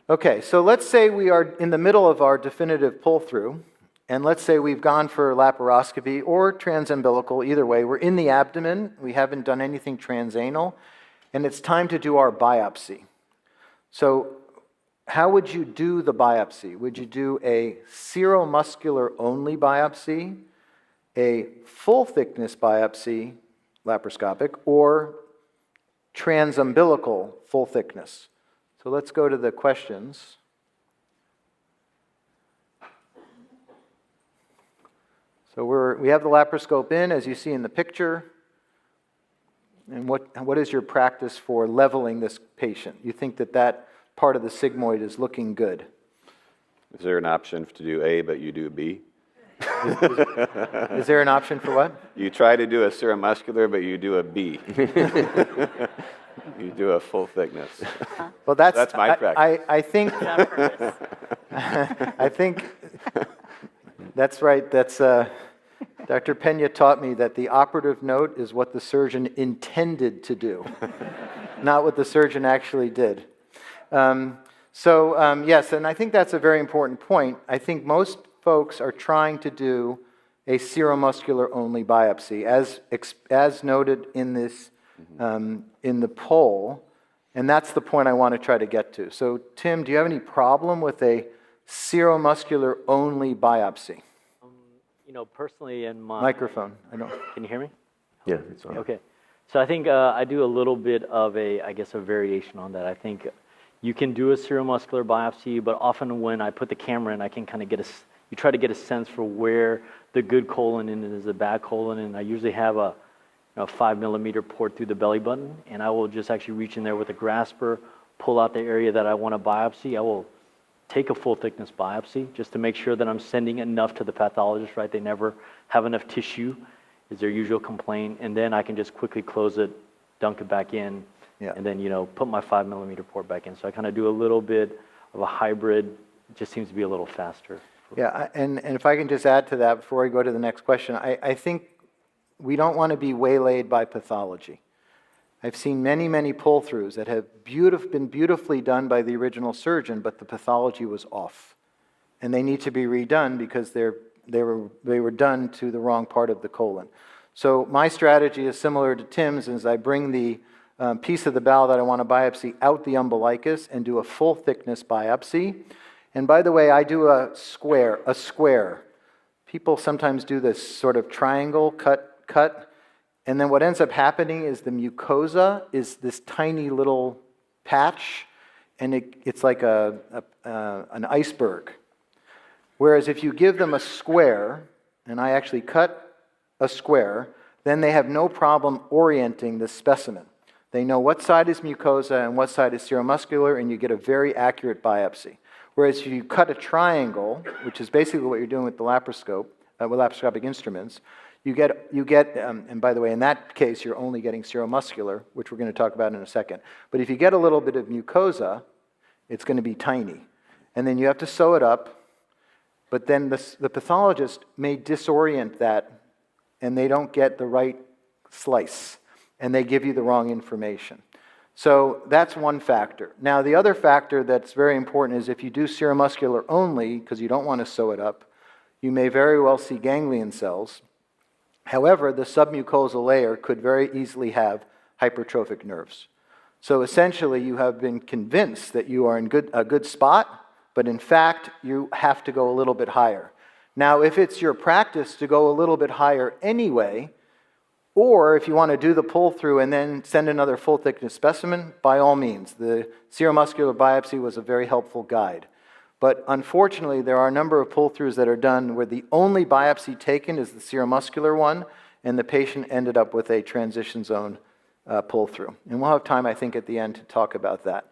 Okay, so let's say we are in the middle of our definitive pull-through, and let's say we've gone for laparoscopy or transumbilical, either way. We're in the abdomen, we haven't done anything transanal, and it's time to do our biopsy. So how would you do the biopsy? Would you do a seromuscular only biopsy, a full thickness biopsy, laparoscopic, or transumbilical full thickness? So let's go to the questions. So we have the laparoscope in, as you see in the picture. And what is your practice for leveling this patient? You think that part of the sigmoid is looking good? Is there an option to do A, but you do B? Is there an option for what? You try to do a seromuscular, but you do a B. You do a full thickness. Well, that's my practice. I think I think that's right. That's Dr. Pena taught me that the operative note is what the surgeon intended to do, not what the surgeon actually did. Yes, and I think that's a very important point. I think most folks are trying to do a seromuscular only biopsy, as noted in this in the poll, and that's the point I want to try to get to. So, Tim, do you have any problem with a seromuscular only biopsy? Personally in my... Microphone. Can you hear me? Yeah, it's on. Okay. So I think I do a little bit of a variation on that. I think you can do a seromuscular biopsy, but often when I put the camera in, I can kind of you try to get a sense for where the good colon is the bad colon, and I usually have a 5 millimeter port through the belly button, and I will just actually reach in there with a grasper, pull out the area that I want to biopsy. I will take a full thickness biopsy just to make sure that I'm sending enough to the pathologist, right? They never have enough tissue, is their usual complaint, and then I can just quickly close it, dunk it back in, and then, put my 5 millimeter port back in. So I kind of do a little bit of a hybrid. It just seems to be a little faster. Yeah, and if I can just add to that before I go to the next question, I think we don't want to be waylaid by pathology. I've seen many, many pull-throughs that have been beautifully done by the original surgeon, but the pathology was off. And they need to be redone because they were done to the wrong part of the colon. So my strategy is similar to Tim's, is I bring the piece of the bowel that I want to biopsy out the umbilicus and do a full thickness biopsy. And by the way, I do a square. People sometimes do this sort of triangle cut, and then what ends up happening is the mucosa is this tiny little patch, and it's like an iceberg. Whereas if you give them a square, and I actually cut a square, then they have no problem orienting the specimen. They know what side is mucosa and what side is seromuscular, and you get a very accurate biopsy. Whereas if you cut a triangle, which is basically what you're doing with the laparoscope, with laparoscopic instruments, you get, and by the way, in that case, you're only getting seromuscular, which we're going to talk about in a second. But if you get a little bit of mucosa, it's going to be tiny. And then you have to sew it up, but then the pathologist may disorient that, and they don't get the right slice, and they give you the wrong information. So that's one factor. Now, the other factor that's very important is if you do seromuscular only, because you don't want to sew it up, you may very well see ganglion cells. However, the submucosal layer could very easily have hypertrophic nerves. So essentially, you have been convinced that you are in a good spot, but in fact, you have to go a little bit higher. Now, if it's your practice to go a little bit higher anyway, or if you want to do the pull-through and then send another full-thickness specimen, by all means. The seromuscular biopsy was a very helpful guide. But unfortunately, there are a number of pull-throughs that are done where the only biopsy taken is the seromuscular one, and the patient ended up with a transition zone pull-through. And we'll have time, I think, at the end to talk about that.